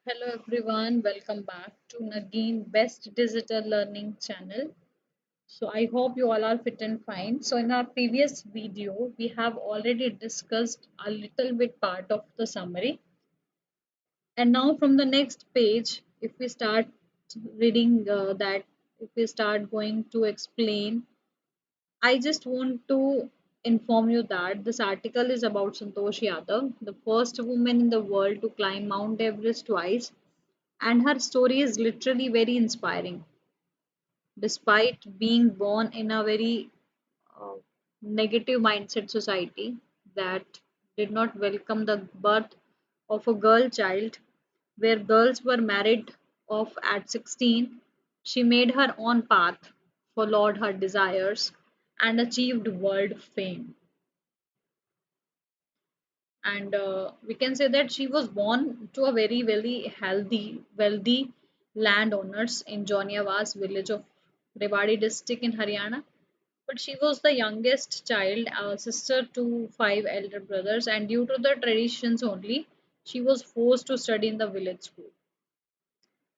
Hello everyone, welcome back to Nagin Best Digital Learning channel. So I hope you all are fit and fine. So in our previous video, we have already discussed a little bit part of the summary. And now from the next page, if we start reading if we start going to explain, I just want to inform you that this article is about Santosh Yadav, the first woman in the world to climb Mount Everest twice, and her story is literally very inspiring. Despite being born in a very uh, negative mindset society that did not welcome the birth of a girl child, where girls were married off at 16, she made her own path, followed her desires, and achieved world fame. And we can say that she was born to a very healthy wealthy landowners in Joniawas village of Rewari district in Haryana, but she was the youngest child, a sister to five elder brothers, and due to the traditions only, she was forced to study in the village school.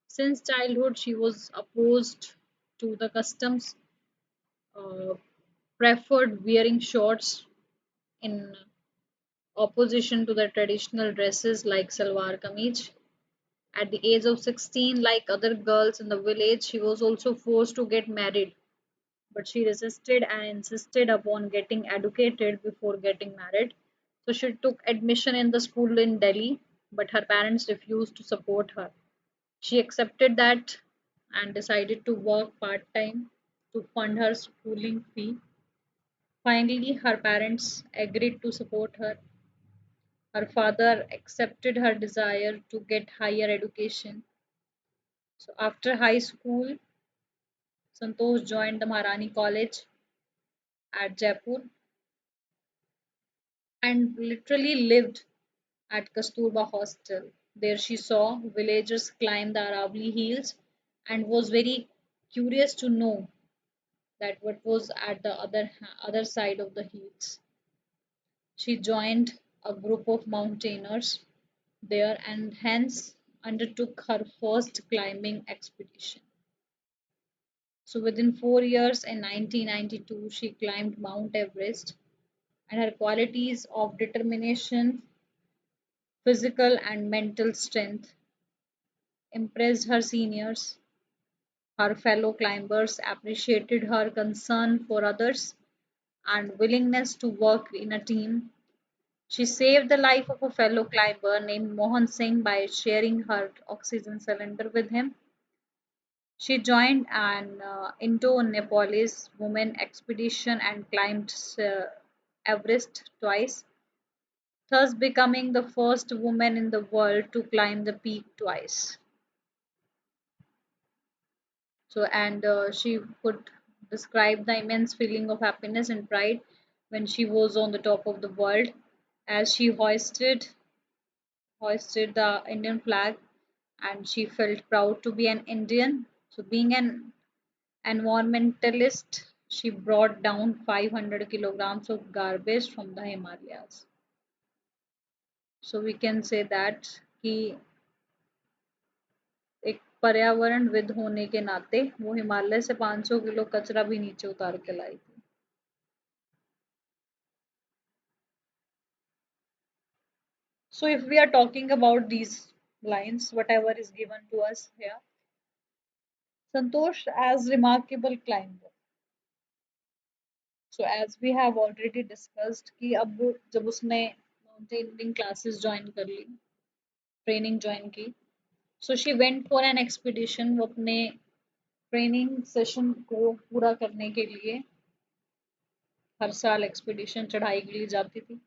Since childhood she was opposed to the customs, uh, preferred wearing shorts in opposition to the traditional dresses like salwar kameez. At the age of 16, like other girls in the village, she was also forced to get married, but she resisted and insisted upon getting educated before getting married. So she took admission in the school in Delhi, but her parents refused to support her. She accepted that and decided to work part time to fund her schooling fee. Finally, her parents agreed to support her. Her father accepted her desire to get higher education. So after high school, Santosh joined the Maharani College at Jaipur and literally lived at Kasturba Hostel. There she saw villagers climb the Aravali hills and was very curious to know that what was at the other side of the hills. She joined a group of mountaineers there and hence undertook her first climbing expedition. So within 4 years in 1992, she climbed Mount Everest, and her qualities of determination, physical and mental strength impressed her seniors. Her fellow climbers appreciated her concern for others and willingness to work in a team. She saved the life of a fellow climber named Mohan Singh by sharing her oxygen cylinder with him. She joined an Indo-Nepalese women expedition and climbed Everest twice, thus becoming the first woman in the world to climb the peak twice. So, and she could describe the immense feeling of happiness and pride when she was on the top of the world as she hoisted the Indian flag, and she felt proud to be an Indian. So, being an environmentalist, she brought down 500 kilograms of garbage from the Himalayas. So we can say that कि एक पर्यावरणविद होने के नाते वो हिमालय से 500 kilo कचरा भी नीचे उतार के लाई थी. So if we are talking about these lines, whatever is given to us here, Santosh as remarkable climber. So as we have already discussed कि अब जब उसने माउंटेनियरिंग क्लासेस ज्वाइन कर ली, ट्रेनिंग ज्वाइन की, so she went for an expedition. वो अपने training session को पूरा करने के लिए हर साल एक्सपीडिशन चढ़ाई के लिए जाती थी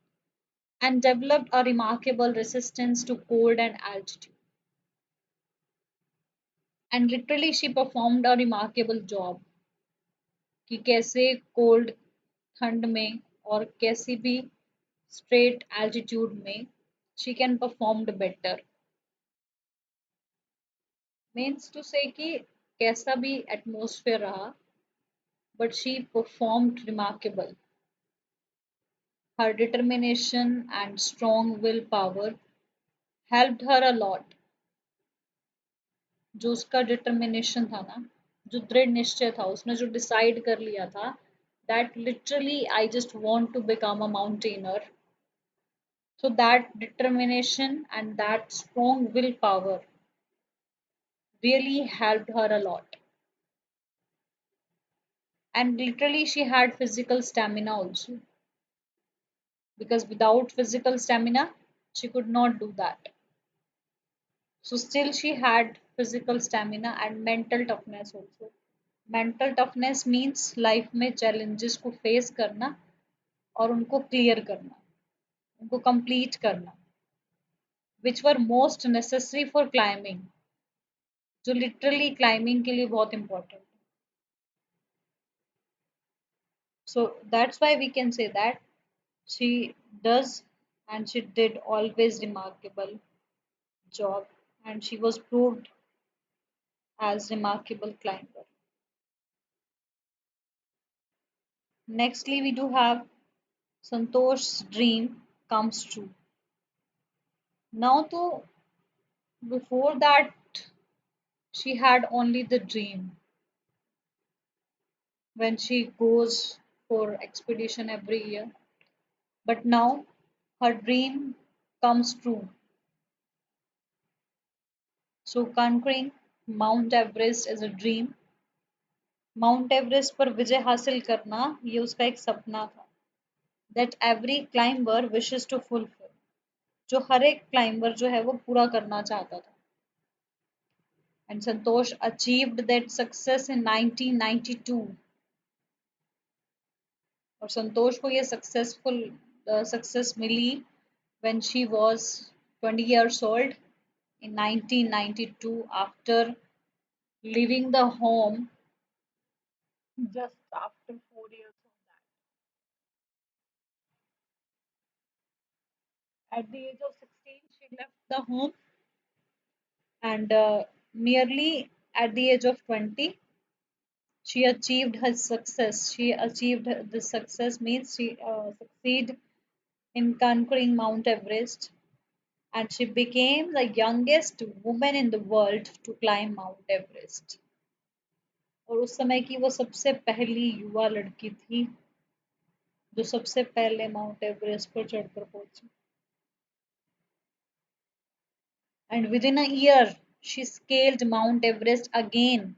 and developed a remarkable resistance to cold and altitude. And literally she performed a remarkable job कि कैसे कोल्ड ठंड में और कैसी भी स्ट्रेट एल्टीट्यूड में she can performed better. Means to say कि कैसा भी एटमॉस्फेयर रहा, but she performed remarkable. Her determination and strong willpower helped her a lot. जो उसका डिटर्मिनेशन था ना, जो दृढ़ निश्चय था, उसने जो डिसाइड कर लिया था that literally I just want to become a mountaineer. So that determination and that strong willpower really helped her a lot. And literally, she had physical stamina also, because without physical stamina, she could not do that. So, still, she had physical stamina and mental toughness also. Mental toughness means life में challenges को face करना और उनको clear करना, उनको complete करना, which were most necessary for climbing, जो literally climbing के लिए बहुत important. So that's why we can say that she does and she did always remarkable job, and she was proved as remarkable climber. Nextly, we do have Santosh's dream comes true. Now, to before that, she had only the dream when she goes for expedition every year. But now her dream comes true. So conquering Mount Everest is a dream. Mount Everest पर विजय हासिल करना ये उसका एक सपना था. That every climber wishes to fulfil, जो हर एक क्लाइंबर जो है वो पूरा करना चाहता था. And Santosh achieved that success in 1992. और संतोष को ये सक्सेसफुल सक्सेस मिली when she was 20 years old in 1992, after leaving the home just after 4 years of that. At the age of 16, she left the home, and merely at the age of 20, she achieved her success. She achieved the success means she succeed in conquering Mount Everest, and she became the youngest woman in the world to climb Mount Everest. और उस समय की वो सबसे पहली युवा लड़की थी जो सबसे पहले माउंट एवरेस्ट पर चढ़कर पहुंची. And with in a year she scaled Mount Everest again.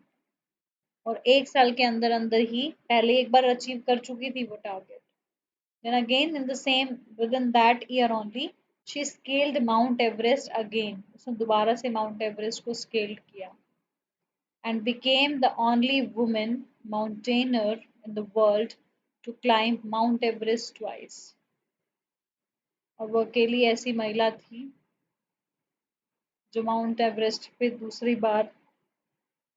और एक साल के अंदर अंदर ही पहले एक बार अचीव कर चुकी थी वो target. Then again in the same with in that year only she scaled Mount Everest again. उसने दोबारा से माउंट एवरेस्ट को स्केल्ड किया and became the only woman mountaineer in the world to climb Mount Everest twice. और वो अकेली ऐसी महिला थी जो माउंट एवरेस्ट पे दूसरी बार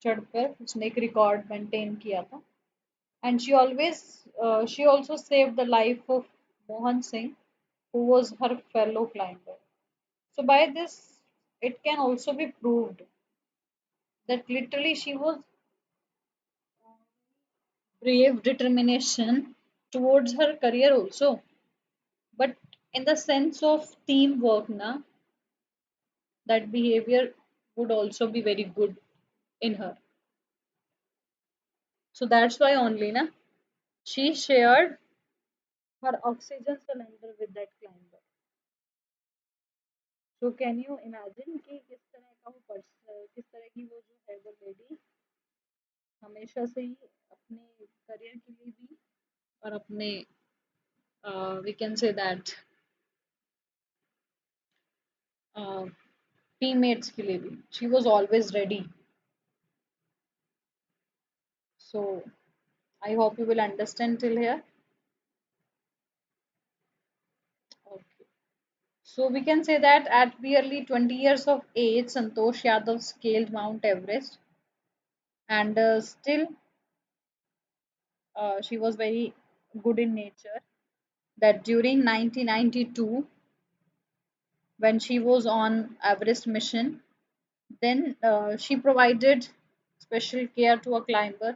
चढ़कर उसने एक रिकॉर्ड मेंटेन किया था. And she also saved the life of Mohan Singh, who was her fellow climber. So by this, it can also be proved that literally she was brave determination towards her career also, but in the sense of teamwork na, that behavior would also be very good in her. So that's why only na she shared her oxygen cylinder with that climber. So can you imagine कि किस तरह का वो किस तरह की वो जो है वो लेडी हमेशा से ही अपने करियर के लिए भी और अपने we can say that teammates के लिए भी she was always ready. So I hope you will understand till here. Okay. So we can say that at barely 20 years of age, Santosh Yadav scaled Mount Everest, and still she was very good in nature. That during 1992, when she was on Everest mission, then she provided special care to a climber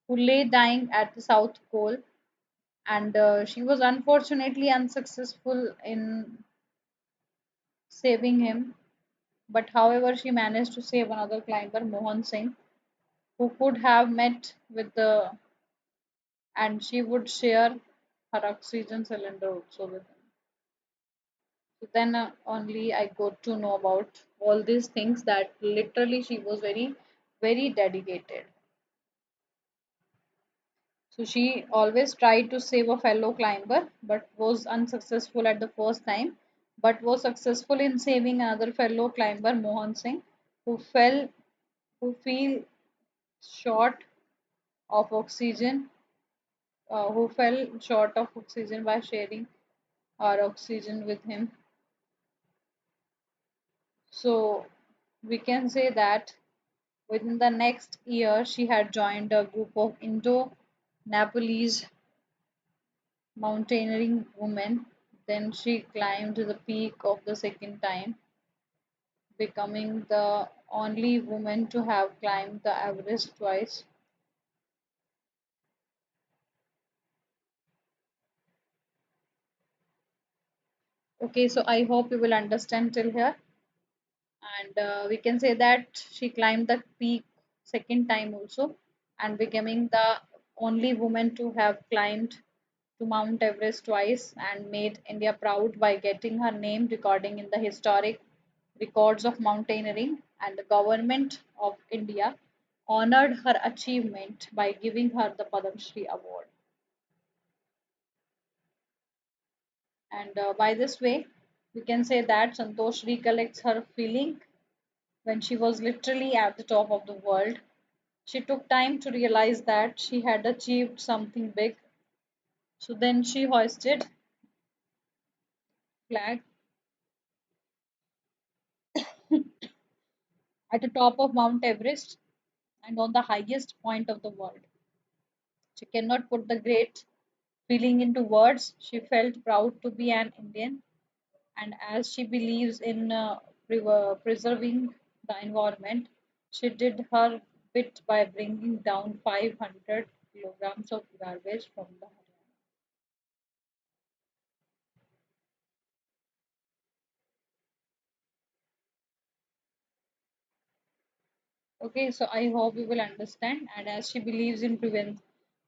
who lay dying at the South Pole, and she was unfortunately unsuccessful in saving him. But however, she managed to save another climber, Mohan Singh, who could have met with the and she would share her oxygen cylinder also with him. So then only I got to know about all these things that literally she was very, very dedicated. So she always tried to save a fellow climber but was unsuccessful at the first time, but was successful in saving another fellow climber, Mohan Singh, who fell who fell short of oxygen, who fell short of oxygen by sharing our oxygen with him. So we can say that within the next year, she had joined a group of Indo Nepalese mountaineering women. Then she climbed the peak of the second time, becoming the only woman to have climbed the Everest twice. Okay, so I hope you will understand till here. And we can say that she climbed the peak second time also, and becoming the only woman to have climbed to Mount Everest twice and made India proud by getting her name recording in the historic records of mountaineering, and the government of India honored her achievement by giving her the Padma Shri award. And by this way, we can say that Santosh recollects her feeling when she was literally at the top of the world. She took time to realize that she had achieved something big. So then she hoisted flag at the top of Mount Everest and on the highest point of the world. She cannot put the great feeling into words. She felt proud to be an Indian, and as she believes in preserving the environment, she did her bit by bringing down 500 kilograms of garbage from the Haryana. Okay, so I hope you will understand. And as she believes in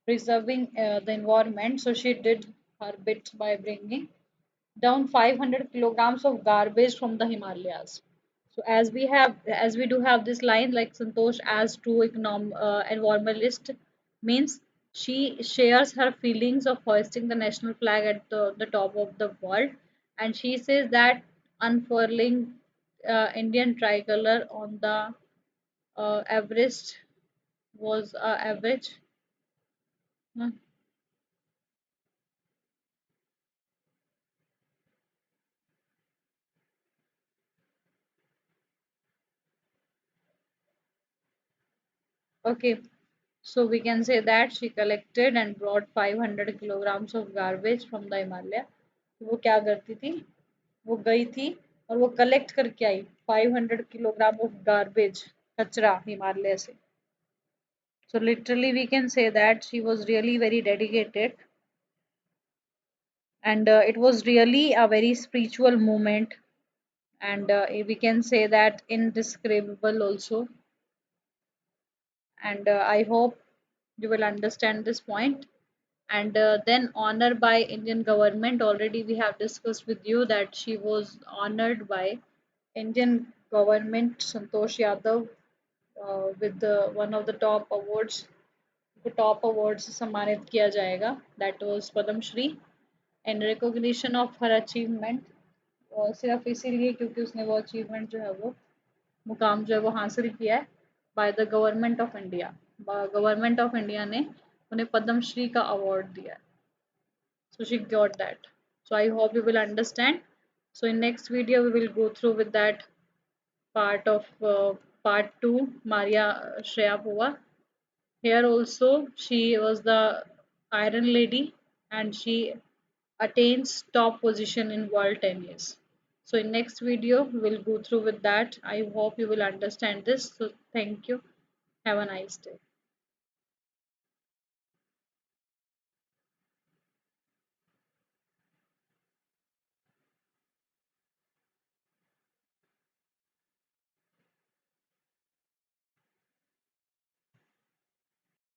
preserving the environment, so she did her bit by bringing down 500 kilograms of garbage from the Himalayas. So as we do have this line like Santosh as true environmentalist means she shares her feelings of hoisting the national flag at the top of the world, and she says that unfurling Indian tricolor on the Everest was average. Hmm. Okay, so we can say that she collected and brought 500 kilograms of garbage from the Himalaya. वो क्या करती थी? वो गई थी और वो collect करके आई 500 किलोग्राम ऑफ गार्बेज कचरा हिमालय से. So literally we can say that she was really very dedicated, and it was really a very spiritual moment, and we can say that indescribable also. And I hope you will understand this point. And then honor by Indian government. Already we have discussed with you that she was honored by Indian government, Santosh Yadav, with one of the top awards. The top awards से सम्मानित किया जाएगा. That was Padam Shri in recognition of her achievement. सिर्फ इसीलिए क्योंकि उसने वो achievement जो है वो मुकाम जो है वो हासिल किया है by the government of India. Government of India ने उन्हें पद्म श्री का अवार्ड दिया है. So she got that. So I hope you will understand. So in next video we will go through with that part of part 2, Maria Shreyapova. Here also she was the Iron Lady, and she attains top position in world tennis. So in next video we will go through with that. I hope you will understand this. So thank you. Have a nice day.